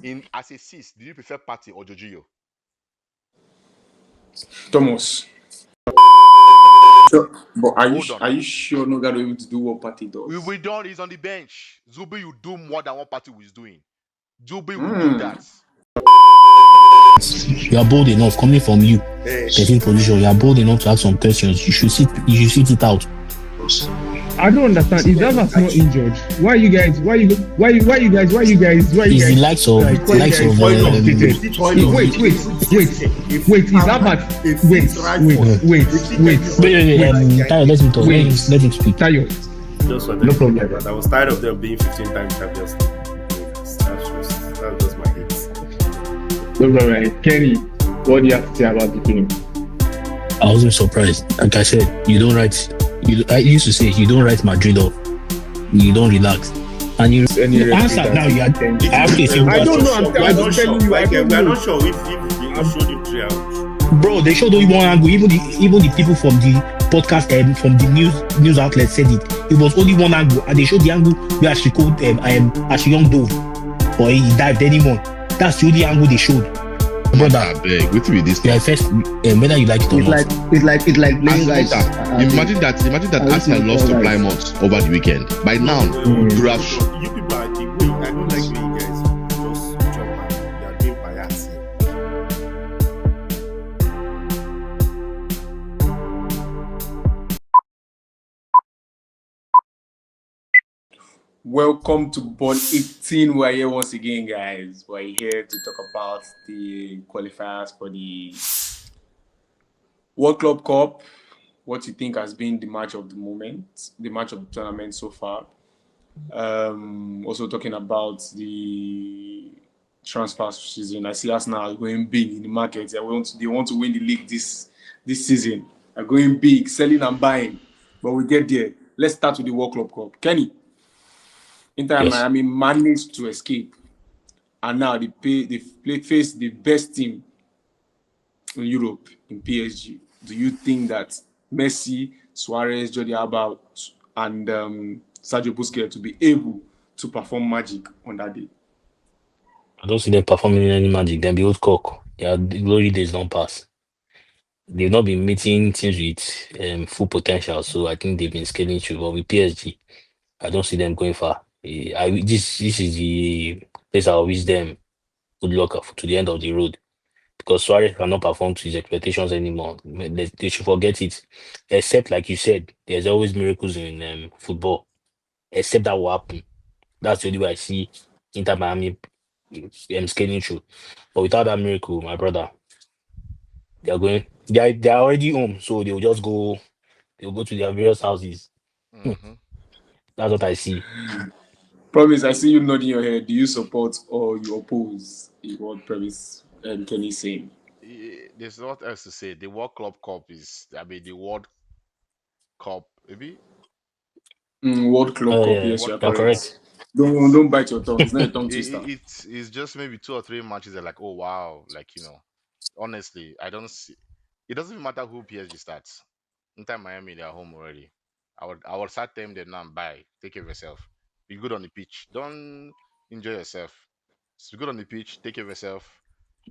In as a six, do you prefer Partey or Jorginho? Thomas. So, but Hold on. are you sure Nogado able to do what Partey does? We done. He's on the bench. Zubi, you do more than what Partey was doing. Zubi will do that. You are bold enough coming from you. 13th position. You are bold enough to ask some questions. You should sit it out. I don't understand. Is that not injured? Why you guys? Why you guys? Is the likes of wait. Is that bad? Wait. Tayo, let him talk. Let him speak. Tayo. Just for no problem. I was tired of them being 15 times champions. That's just my hate. No problem. Kenny, what do you have to say about the game? I wasn't surprised. Like I said, I used to say you don't write Madrid off. You don't relax. And you answer now. I don't know. I'm not sure. We're not sure if you showed him 3 hours. Bro, they showed only one angle. Even the people from the podcast from the news outlet said it. It was only one angle, and they showed the angle where she called as a young dove, or he dived anymore. That's the only angle they showed. Brother, beg, what will this? Yeah, first, whether you like it or not. It's like playing guys. Imagine that Arsenal lost to Plymouth over the weekend. By now, you have. You people are the way. I don't like when you guys just jump and you are being biased. Welcome to Ball 18. We're here once again, guys. We're here to talk about the qualifiers for the World Club Cup. What you think has been the match of the moment, the match of the tournament so far. Also talking about the transfer season. I see Arsenal going big in the market. They want to win the league this season. They're going big, selling and buying. But we get there. Let's start with the World Club Cup. Kenny. Inter Miami managed to escape, and now they face the best team in Europe in PSG. Do you think that Messi, Suarez, Jordi Alba, and Sergio Busquets to be able to perform magic on that day? I don't see them performing any magic. Then be old cock. Yeah, the glory days don't pass. They've not been meeting teams with full potential, so I think they've been scaling through. But with PSG, I don't see them going far. This is the place I wish them good luck to the end of the road, because Suarez cannot perform to his expectations anymore. They should forget it. Except, like you said, there's always miracles in football. Except that will happen. That's the only way I see Inter Miami scaling through. But without that miracle, my brother, they are already home, so they'll just go. They'll go to their various houses. Mm-hmm. That's what I see. Promise, I see you nodding your head. Do you support or you oppose what Promise and Kenny saying? There's not else to say. The World Club Cup is, the World Cup, maybe? World Club Cup, Yeah, yes, you're you're correct. Don't bite your tongue. It's not a tongue twister. It's just maybe 2 or 3 matches that are like, oh wow, honestly, I don't see. It doesn't even matter who PSG starts. Inter Miami, they are home already. I would start them then now. Bye. Take care of yourself. Be good on the pitch. Don't enjoy yourself. Be good on the pitch. Take care of yourself.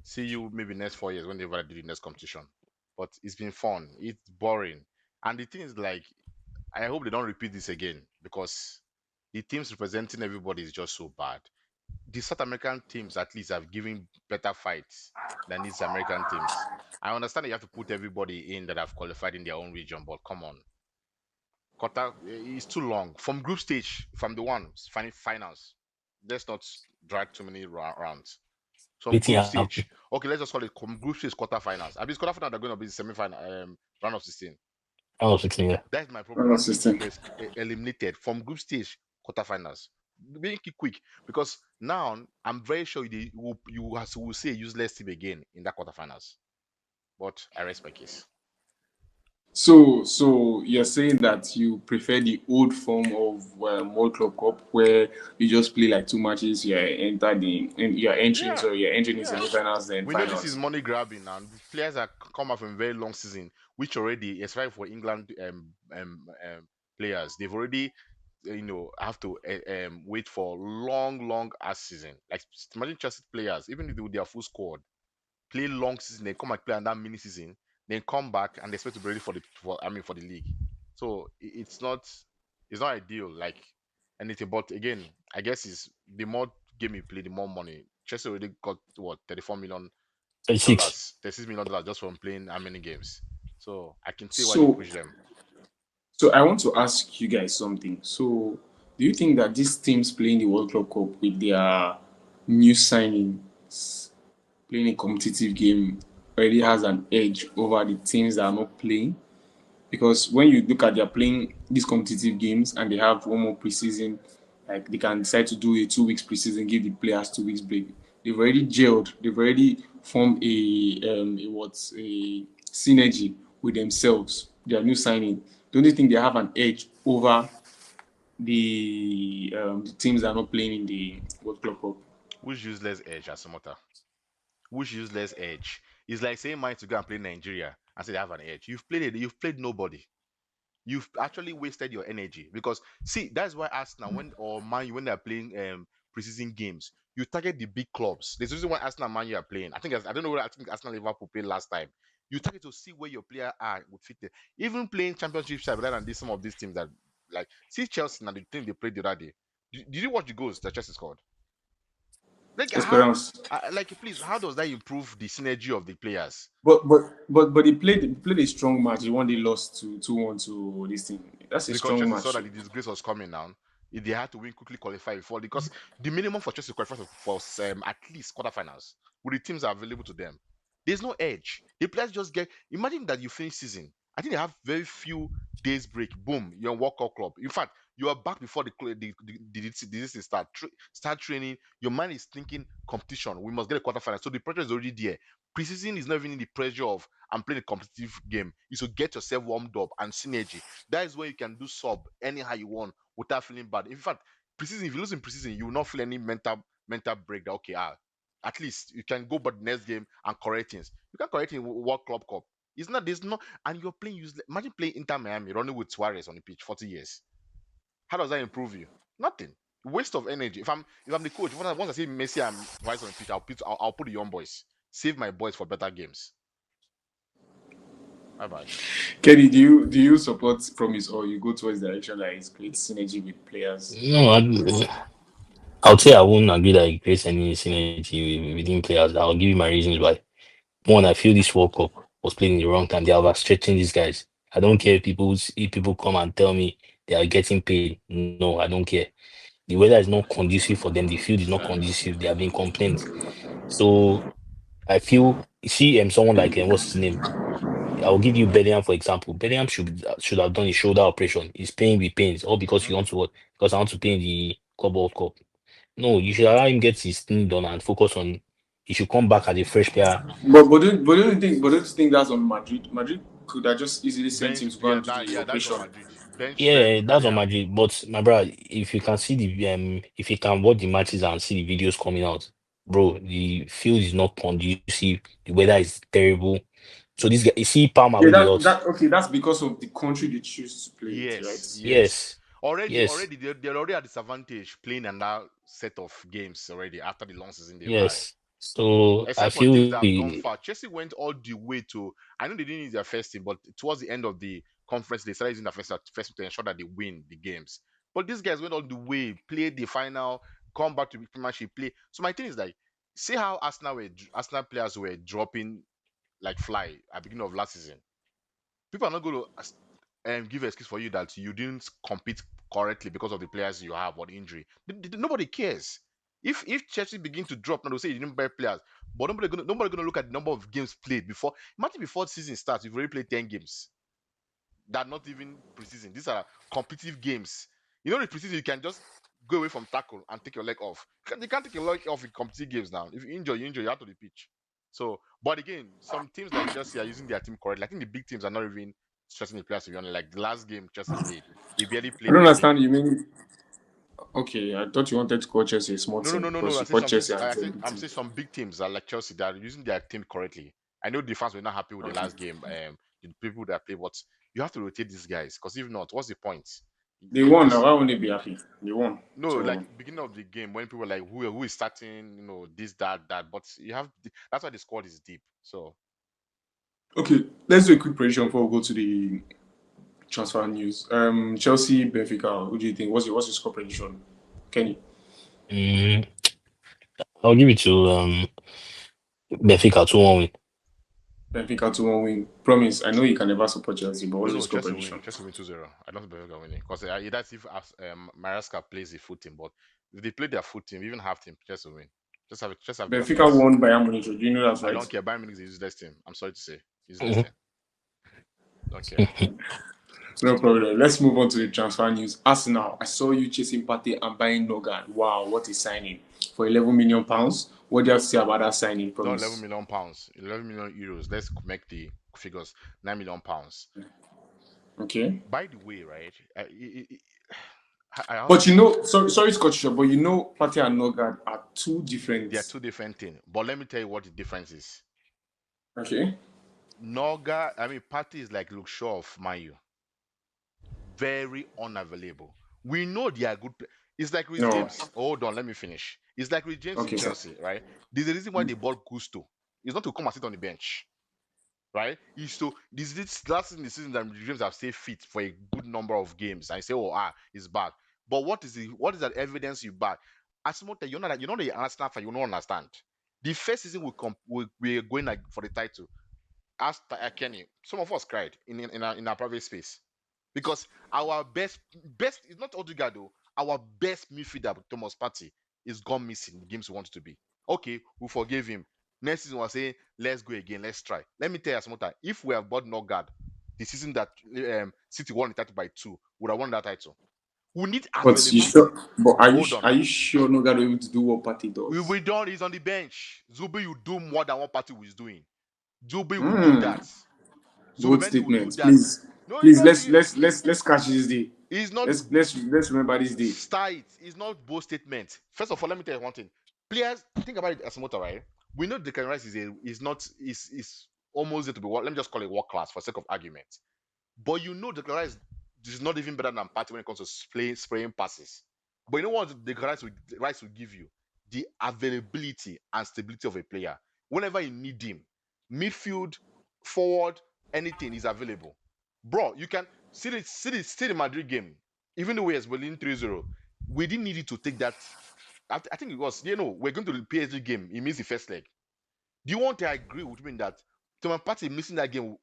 See you maybe next 4 years when they ever do the next competition. But it's been fun. It's boring. And the thing is, like, I hope they don't repeat this again, because the teams representing everybody is just so bad. The South American teams at least have given better fights than these American teams. I understand that you have to put everybody in that have qualified in their own region, but come on. Qatar is too long. From group stage, from the finals, let's not drag too many rounds. So group stage, okay, let's just call it group stage quarterfinals. I mean, quarterfinals are going to be the semi-final, round of 16. Round of 16, yeah. That's my problem. Round of 16 eliminated from group stage quarterfinals. Make it quick, because now I'm very sure you will see a useless team again in that quarterfinals. But I rest my case. So you're saying that you prefer the old form of World Club Cup, where you just play like 2 matches, you're entering in semi-finals, then we finals. know this is money grabbing, and players are come out from a very long season, which already, especially for England players, they've already have to wait for long ass season. Like imagine Chelsea players, even if with their full squad, play long season, they come and play another mini season, then come back and they expect to be ready for the league. So it's not ideal like anything. But again, I guess it's the more game you play, the more money. Chelsea already got what Six. $36 million just from playing how many games. So I can see why they So push them. so I want to ask you guys something. So do you think that these teams playing the World Club Cup with their new signings playing a competitive game already has an edge over the teams that are not playing? Because when you look at they're playing these competitive games and they have one more preseason, like they can decide to do a 2 weeks preseason, give the players 2 weeks break. They've already gelled. They've already formed a synergy with themselves. Their new signing. Don't you think they have an edge over the teams that are not playing in the World Club Cup? Which useless edge, Asomota? Which useless edge? It's like saying mine to go and play Nigeria and say they have an edge. You've played nobody. You've actually wasted your energy because see that's why Arsenal when they're playing preseason games, you target the big clubs. There's a reason why Arsenal and Man U are playing. I don't know what I think Arsenal Liverpool played last time. You target to see where your player are would fit there. Even playing championship side rather than some of these teams that like see Chelsea and the team they played the other day. Did you watch the goals that Chelsea scored? Like how Esperance. like please how does that improve the synergy of the players? But they played a strong match. The one they lost to 2-1 to this team. That's a Because strong Chelsea saw match. that the disgrace was coming now. If they had to win quickly qualify before because the minimum for Chelsea to qualify for at least quarterfinals with the teams that are available to them. There's no edge. The players just get imagine that you finish season. I think they have very few days break. Boom, you're in World Cup club. In fact, you are back before the season start training. Your mind is thinking competition. We must get a quarterfinal. So the pressure is already there. Preseason is not even in the pressure of I'm playing a competitive game. You should get yourself warmed up and synergy. That is where you can do sub anyhow you want without feeling bad. In fact, preseason, if you lose in preseason, you will not feel any mental break that okay, at least you can go but the next game and correct things. You can correct in World Club Cup. It's not there's no and you're playing useless. Imagine playing Inter Miami running with Suarez on the pitch 40 years. How does that improve you? Nothing. Waste of energy. If I'm the coach, once I see Messi and Vice on the pitch, I'll put the young boys. Save my boys for better games. Bye bye. Kenny, do you support Promise or you go towards the direction that it creates synergy with players? No, I would say I wouldn't agree that it creates any synergy within players. I'll give you my reasons why. One, I feel this World Cup was played in the wrong time. They are overstretching these guys. I don't care if people come and tell me they are getting paid. No, I don't care. The weather is not conducive for them. The field is not conducive. There have been complaints. So I feel see someone like what's his name? I'll give you Bellingham for example. Bellingham should have done a shoulder operation. He's paying with pains, all because Mm-hmm. you want to what? Because I want to play in the Club World Cup. No, you should allow him get his thing done and focus on. He should come back as a fresh player. But don't you think that's on Madrid? Madrid could have just easily sent him Bench, to go yeah, and do the that's on operation. Madrid. Bench Yeah, that's on Bellingham. Madrid. But my brother, if you can see if you can watch the matches and see the videos coming out, bro, the field is not conducive. The weather is terrible. So this guy, you see Palmer Yeah, with the that odds. that okay. That's because of the country they choose to play it, right? Yes. Yes, yes, Already they're already at disadvantage playing another set of games already after the long season they've had. yes. So I Except for feel teams that have gone far. Chelsea went all the way to. I know they didn't use their first team, but towards the end of the conference, they started using their first team to ensure that they win the games. But these guys went all the way, played the final, come back to the Premiership, play. So my thing is like, see how Arsenal players were dropping like fly at the beginning of last season. People are not going to give excuse for you that you didn't compete correctly because of the players you have or the injury. Nobody cares. If Chelsea begin to drop, now they'll say you didn't buy players, but nobody gonna look at the number of games played before. Imagine before the season starts, you've already played 10 games. That not even preseason. These are competitive games. You know, the preseason you can just go away from tackle and take your leg off. You can't take your leg off in competitive games now. If you injure, you have to the pitch. So, but again, some teams like Chelsea are using their team correctly. I think the big teams are not even stressing the players to be honest. Like the last game Chelsea played, they barely I played don't anything. understand. You mean okay? I thought you wanted to call Chelsea a small No, no, team no, no, no. because I you say called some. Chelsea I as a say big I'm team. saying some big teams are like Chelsea that are using their team correctly. I know the fans were not happy with the Okay. last game. The people that play, but you have to rotate these guys because if not, what's the point? They won. This Now why won't they be happy? They won. no, So like beginning of the game when people were like, who is starting? This, that. But you have that's why the squad is deep. So okay, let's do a quick prediction before we go to the transfer news. Chelsea, Benfica. Who do you think? What's your score prediction, Kenny? Mm, I'll give it to Benfica 2-1 win. Benfica 2-1 win. Promise. I know you can never support Chelsea, but what's your no, score Chelsea win. prediction? Chelsea win 2-0. I don't think Benfica winning because that's if Maresca plays the full team. But if they play their full team, even half team, Chelsea win. Just have the Benfica offense. won Bayern Munich. Do you know that's I right? don't care. Bayern Munich is a useless team. I'm sorry to say, useless Mhm. team. Don't care. No problem. Let's move on to the transfer news. Arsenal, I saw you chasing Partey and buying Nogan. Wow, what a signing for 11 million pounds. What do you have to say about that signing? Not 11 Promise. million pounds, 11 million euros. Let's make the figures 9 million pounds. Okay. By the way, right? I But always sorry to cut you short, but Partey and Nogan are two different. they are two different things. But let me tell you what the difference is. Okay. Partey is like Luke Shaw of Man U. Very unavailable. We know they are good. It's like Rhys No. James. Hold on, let me finish. It's like Rhys James in Okay, sir. Chelsea, right? There's a reason why they bought Gusto. It's not to come and sit on the bench, right? This last in the season that Rhys James have stayed fit for a good number of games. I say, he's back. But what is that evidence you back? As much you know that the Arsenal fan, you don't understand. The first season we're going like for the title. Ask Kenny. Some of us cried in our private space because our best is not Odegaard though. Our best midfielder, Thomas Partey, is gone missing. The games we want to be. Okay, we forgave him. Next season, we're saying let's go again, let's try. Let me tell you, Asmota, if we have bought Norgard, the season that City won the title by 2, would have won that title. We need But you availability. sure? But are you Hold on. are you sure Nogan will be able to do what Partey We does? don't. He's on the bench. Zubi, you do more than what Partey was doing. Zubi will do Hmm. that. Bold Zubimendi will do statements. that. Please, No, please let's catch this day. he's not Let's remember this day. start it. It's not bold statement. First of all, let me tell you one thing. Players, think about it as a motor, right? We know Declan Rice is almost there to be what, let me just call it world class for sake of argument. But Declan Rice is not even better than Partey when it comes to spraying passes. But you know what Rice will give you? The availability and stability of a player. Whenever you need him, midfield, forward, anything is available. Bro, you can see the Madrid game. Even though we are winning 3-0, we didn't need it to take that. I think it was, we're going to the PSG game. He missed the first leg. Do you want to agree with me that Thomas Partey missing that game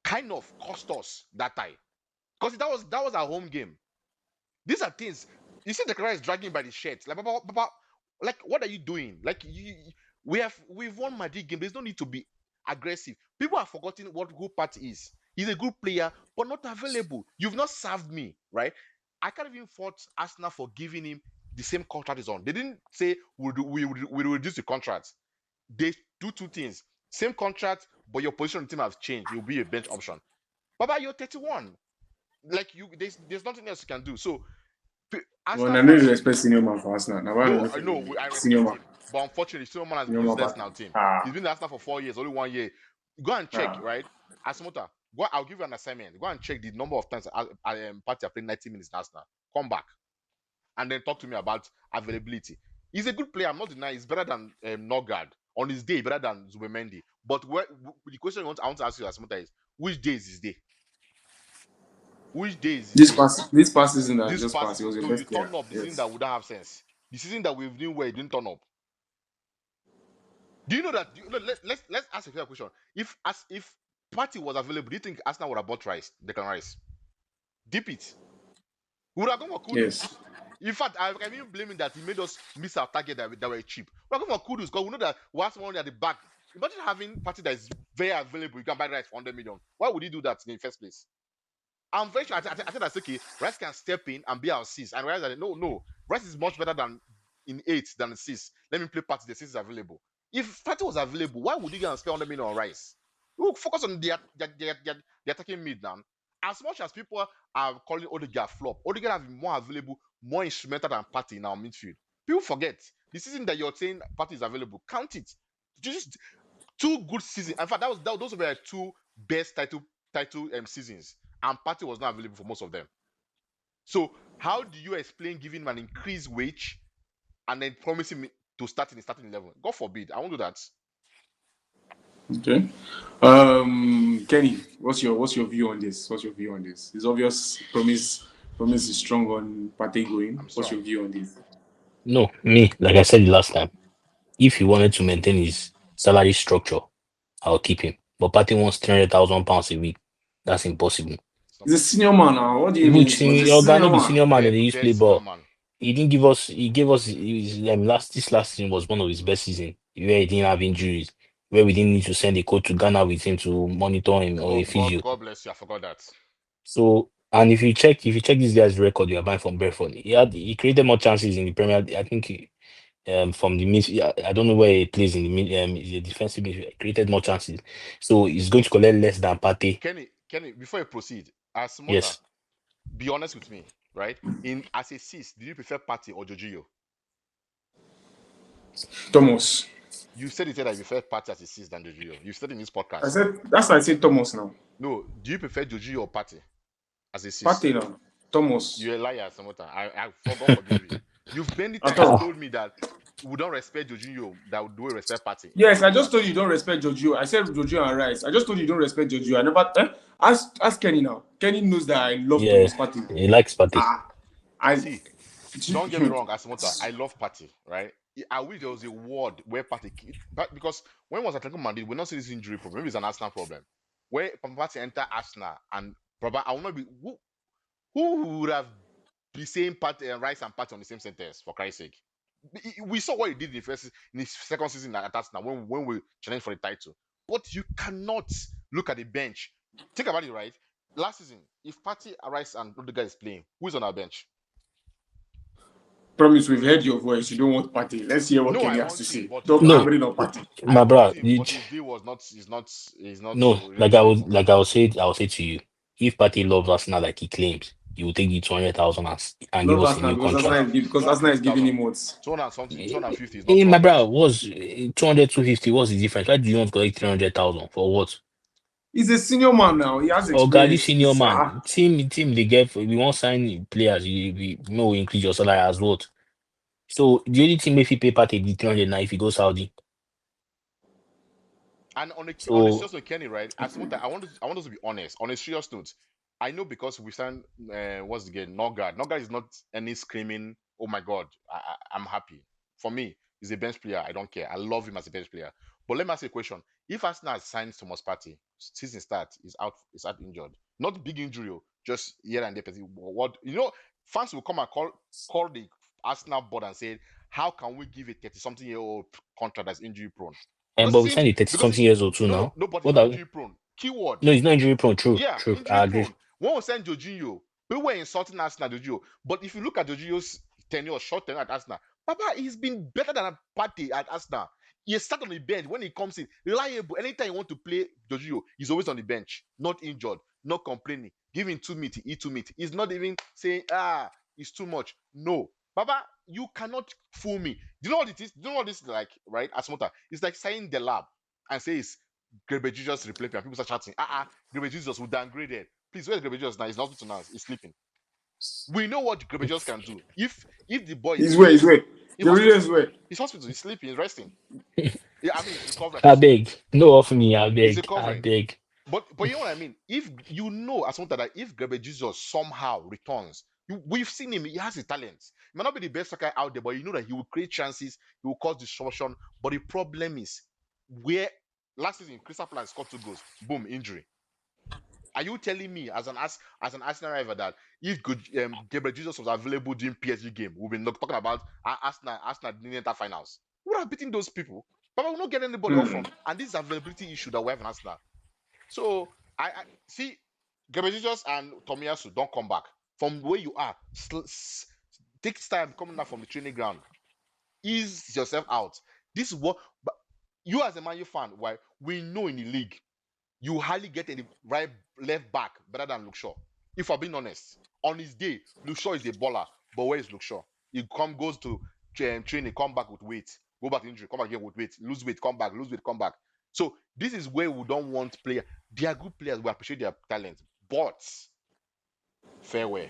kind of cost us that time? Because that was our home game. These are things you see the guy is dragging by the shirt. Like, Papa, like what are you doing? Like we've won Madrid game. There's no need to be aggressive. People are forgetting what good part is. He's a good player, but not available. You've not served me, right? I can't even fault Arsenal for giving him the same contract he's on. They didn't say we'll reduce the contract. They do two things: same contract, but your position on the team has changed. You'll be a bench option. Baba, you're 31. Like there's nothing else you can do. So Well, Arsenal I know fans you should respect senior man for Arsenal. Now, why no, not for I senior respect man? him, but unfortunately, Solomon has been Senior man useless in party. our team. He's Ah, been in Arsenal for 4 years, only 1 year. Go and check, ah. right? Asmota, I'll give you an assignment. Go and check the number of times Partey played 90 minutes in Arsenal. Come back and then talk to me about availability. He's a good player. I'm not denying. He's better than Norgard on his day, better than Zubimendi. But the question I want to ask you, Asmota, is which day is his day? Which day is his day? This past season that This just past passed, he season. was the So you best player. turn up the season Yes. that wouldn't have sense. The season that we've been where he didn't turn up. Do you know that? Let's ask a fair question. If Partey was available, do you think Arsenal would have bought Declan Rice? Deep it. We would have gone for Kudus. Yes. In fact, I can even blame him that he made us miss our target that were cheap. We are going for Kudus because we know that we have someone at the back. Imagine having Partey that is very available. You can buy Rice for 100 million. Why would he do that in the first place? I'm very sure. I think that's okay. Rice can step in and be our six. And Rice, no. Rice is much better than in 8 than 6. Let me play Partey. The 6 is available. If Partey was available, why would you go and spend 100 million on Rice? We focus on the attacking mid now. As much as people are calling Odegaard flop, Odegaard have been more available, more instrumental than Partey in our midfield. People forget the season that you're saying Partey is available. Count it. Just 2 good seasons. In fact, those were 2 best title seasons, and Partey was not available for most of them. So how do you explain giving him an increased wage and then promising me to start in the starting 11? God forbid, I won't do that. Okay. Kenny, what's your view on this? What's your view on this? It's obvious promise is strong on Partey going. I'm What's strong. your view on this? No, me, like I said the last time, if he wanted to maintain his salary structure, I'll keep him. But Partey wants £300,000 a week. That's impossible. It's not He's a possible. senior man now. What do you mean? Which He's a senior guy senior no be man. senior man that Dead, they used to dead play senior ball. man. He didn't give us. He gave us his last season was one of his best season where he didn't have injuries, where we didn't need to send a coach to Ghana with him to monitor him or Oh a God, physio. God bless you. I forgot that. So and if you check this guy's record, you're buying from Brentford. He created more chances in the Premier. I think from the mid. I don't know where he plays in the mid. He's a defensive midfield. He created more chances, so he's going to collect less than Partey. Kenny, before you proceed, as Mota, Yes, be honest with me, right? In as a cis, do you prefer Partey or Jorginho? Thomas. You said that you prefer Partey as a cis than Jorginho. You said in this I podcast. said that's why I said Thomas now. No, do you prefer Jorginho or Partey as a cis? Partey now. Thomas. You're a liar, Samota. I forgot forgive you. You've many At times all. told me that we don't respect Jorginho, that we do respect Partey. Yes, I You just are, told you don't respect Jojo. I said Jojo and Rice. I just told you don't respect Jojo. I never ask Kenny now. Kenny knows that I love yeah, Thomas Partey. he likes Partey. Ah, I see, don't get me wrong, Asimota. I love Partey, right? I wish there was a word where Partey, but because when was Atletico Madrid, we're not seeing this injury problem. Maybe it's an Arsenal problem. Where Partey enter Arsenal and probably I will not be who would have be saying Partey and Rice and Partey on the same sentence for Christ's sake. We saw what he did in his second season at Arsenal when we challenged for the title. But you cannot look at the bench. Think about it, right? Last season, if Partey, Rice, and Rudiger is playing, who's on our bench? promise we've heard your voice. You don't want Partey. Let's hear what No, I Kenny has to want him, say. but his Don't day. No, hammering on Partey. I my want brother, him, but his day was not. Is not no, really reliable. like I will say to you, if Partey loves Arsenal like he claims, he will take the 200,000 and give Love us a Arsenal new because Arsenal contract. is because Arsenal is giving 250,000. him what? 200 something, 250 is not My 200. brother, what's 200, 250? What's the difference? Why do you want to collect 300,000 for what? He's a senior man now. He has Oh, God, this experience. senior man, team, they get we won't sign players. We know we increase your salary as what. So the only thing if you pay Partey the 300 now if you go Saudi. And on a So serious note, Kenny, right? As much I want us to be honest. On a serious note, I know because we signed what's again Norgard. Norgard is not any screaming. Oh my God, I'm happy. For me, he's a bench player. I don't care. I love him as a bench player. But let me ask you a question: if Arsenal signs Thomas Partey, season start is out injured, not big injury, just here and there. What fans will come and call the Arsenal board and say, how can we give a 30-something-year-old contract that's injury prone? and Because it but we seems signed a 30 because something years old too no, now. no, but he's What not are injury prone. Keyword. no, he's not injury prone. True, Yeah, true. injury I agree. prone. When we signed Jorginho, we were insulting Arsenal, Jorginho. But if you look at Jorginho's tenure, short tenure at Arsenal, Papa, he's been better than a party at Arsenal. He sat on the bench when he comes in, reliable. Anytime you want to play Jorginho, he's always on the bench, not injured, not complaining, giving 2 meat, eat 2 meat. He's not even saying, it's too much. No. Baba, you cannot fool me. Do you know what it is? Do you know what this is like, right? Asmota. It's like signing the lab and says Grebe Jesus replacement. And people start chatting. Grebe Jesus will downgrade. Please, where's Grebe Jesus now? He's not to now. He's sleeping. We know what Grebe Jesus can do. If the boy is He's where, sleeping he's where. in The reason hospital, is where. he's hospital. He's sleeping. He's resting. Yeah, I mean, he's recovering. I should I say. beg. No off me, I He's beg. I recovering. beg. But you know what I mean? If you know as much that if Grebe Jesus somehow returns, we've seen him, he has the talent. He might not be the best striker out there, but you know that he will create chances, he will cause disruption. But the problem is where last season Crystal Palace scored 2 goals, boom, injury. Are you telling me as an Arsenal rival that if Gabriel Jesus was available during PSG game, we'll be talking about Arsenal didn't enter finals? We would have beaten those people. But we will not get anybody off front. And this is availability issue that we have in Arsenal. So I see Gabriel Jesus and Tomiyasu don't come back from where you are. Take time coming out from the training ground. Ease yourself out. This is what but you as a Man U fan, why we know in the league you hardly get any right left back better than Luke Shaw. If I'm being honest, on his day, Luke Shaw is a baller, but where is Luke Shaw? He goes to training, come back with weight, go back to injury, come back again with weight, lose weight, come back, lose weight, come back. So this is where we don't want players. They are good players. We appreciate their talent, but farewell.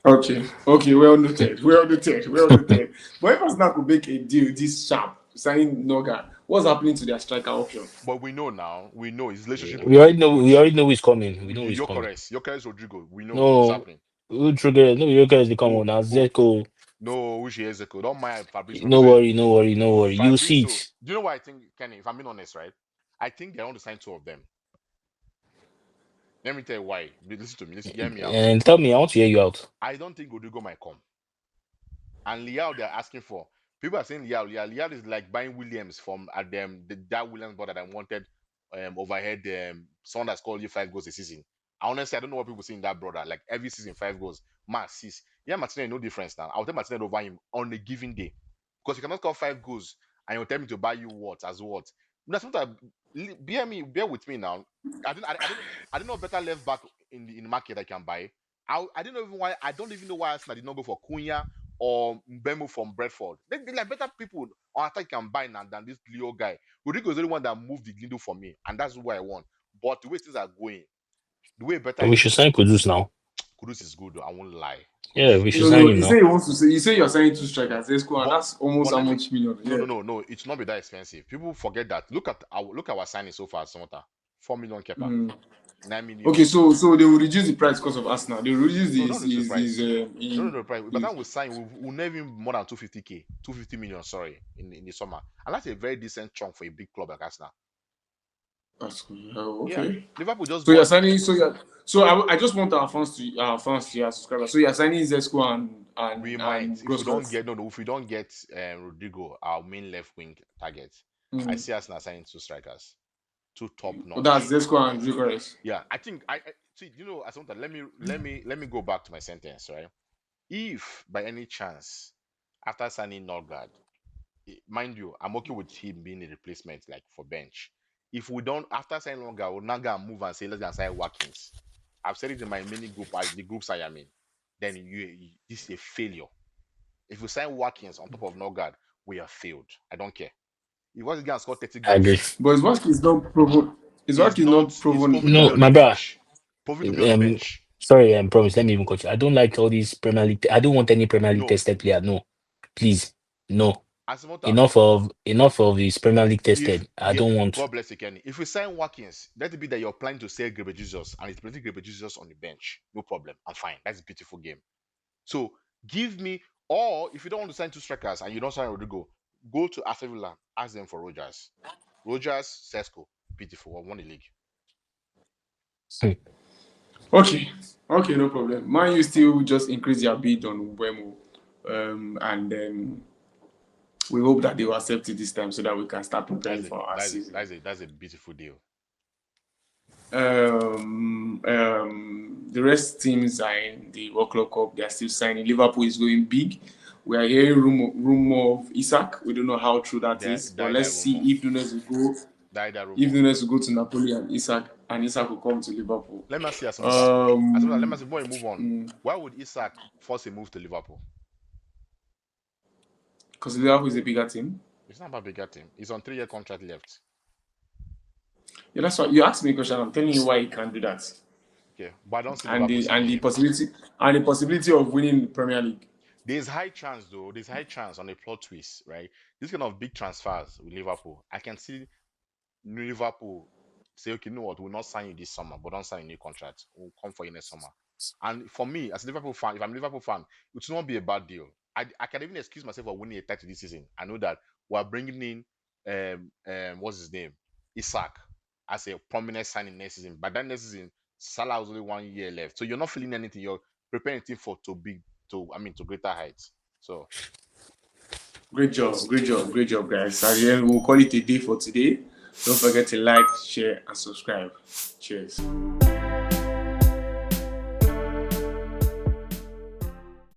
Okay, well noted. But if Arsenal could make a deal this sharp, signing Noga, what's happening to their striker option? But we know now. We know his relationship We with the already know. We coach. already know who's coming. We With know the who's coming. Yokeres Rodrigo. We know it's No, happening. who trigger? No, you guys they come Who? on now. Who? Zeko. No, which is Ezeko. Don't mind Fabrizio. No Listen, worry, no worry, no worry. You see Fabrizio. it. Do you know what I think, Kenny? If I'm being honest, right? I think they want to sign two of them. Let me tell you why. Listen to me. Listen, hear me out. And tell me, I want to hear you out. I don't think Rodrigo might come. And Liao they're asking for. People are saying Liao is like buying Williams from at them that Williams board that I wanted overhead someone that's called you 5 goals a season. Honestly, I don't know what people see in that brother. Like every season, 5 goals. Man, 6. Yeah, Martinez, no difference now. I'll take Martinez over him on a given day. Because you cannot score 5 goals and you'll tell me to buy you what as what. That's what bear with me now. I didn't know better left back in the market I can buy. I didn't know even why I don't even know why Arsenal did not go for Cunha or Mbemo from Bradford. They like better people on attack can buy now than this Leo guy. Rodrigo is the only one that moved the needle for me, and that's what I want. But the way things are going, the way better We is should sign Kudus now. Kudus is good though. I won't lie. Yeah, Kudus is we good. should No, sign no. him You now. say he wants to say. You say you're signing two strikers. Let's go, and But that's almost how let me much million? Yeah. no. It's not be that expensive. People forget that. Look at our signing so far, Samantha. 4 million keeper, Mm. 9 million. Okay, so they will reduce the price because of Arsenal. They will reduce No, don't reduce the his price. in No price. By the time we sign, we'll never even more than 250k, 250 million. Sorry, in the summer, and that's a very decent chunk for a big club like Arsenal. That's cool. Oh, Yeah, okay. Liverpool just So you're bought. signing. I just want our fans to our subscribers. So you're signing Zesco We might and if we don't Grossman. get no, if we don't get Rodrigo, our main left wing target. I Mm. see us now signing two strikers, two top So that's notch. Zesco and Gyökeres. Yeah, I think I see. You know, as something. Let me go back to my sentence, right? If by any chance, after signing Norgard, mind you, I'm okay with him being a replacement, like for bench. If we don't, after signing Norgard, we're not gonna move and say let's go and sign Watkins. I've said it in my mini group, the groups I am in. Then this is a failure. If we sign Watkins on top of Norgard, we have failed. I don't care. If Watkins gonna score 30 I agree. goals, But his work is not proven. His work he's is not. not He's proven proven to be No, on the my brother. bench. Proven to be on the bench. Sorry, promise. Let me even coach. I don't like all these Premier League. I don't want any Premier League No, tested player. No, please, no. Asimota, Enough of his Premier League if tested. I yeah, don't want. God bless you, Kenny. If we sign Watkins, let it be that you're planning to sell Gabriel Jesus and it's putting Gabriel Jesus on the bench. No problem. I'm fine. That's a beautiful game. So give me, or if you don't want to sign two strikers and you don't sign Rodrigo, go to Aston Villa, ask them for Rogers. Rogers, Sesko, beautiful. Won the league. Okay, no problem. Man, you still just increase your bid on Wemo, and then we hope that they will accept it this time so that we can start preparing for our season. That's a beautiful deal. The rest teams are in the World Club Cup. They are still signing. Liverpool is going big. We are hearing rumor of Isak. We don't know how true that is, but let's see if Nunes will go. If Nunes will go to Napoli and Isak will come to Liverpool. Let me see Let me see before we move on. Why would Isak force a move to Liverpool? Because Liverpool is a bigger team. It's not about bigger team. He's on 3-year contract left. Yeah, that's why you asked me a question. I'm telling you why he can't do that. Okay, but I don't see and the Liverpool possibility of winning the Premier League. There's high chance though. There's high chance on a plot twist, right? This kind of big transfers with Liverpool, I can see Liverpool say, okay, you know what, we'll not sign you this summer, but don't sign a new contract. We'll come for you next summer. And for me, as a Liverpool fan, if I'm a Liverpool fan, it will not be a bad deal. I can even excuse myself for winning a title this season. I know that we're bringing in what's his name, Isak, as a prominent signing next season. But that next season, Salah has only 1 year left, so you're not feeling anything. You're preparing team to greater heights. So great job, guys. And then we'll call it a day for today. Don't forget to like, share, and subscribe. Cheers.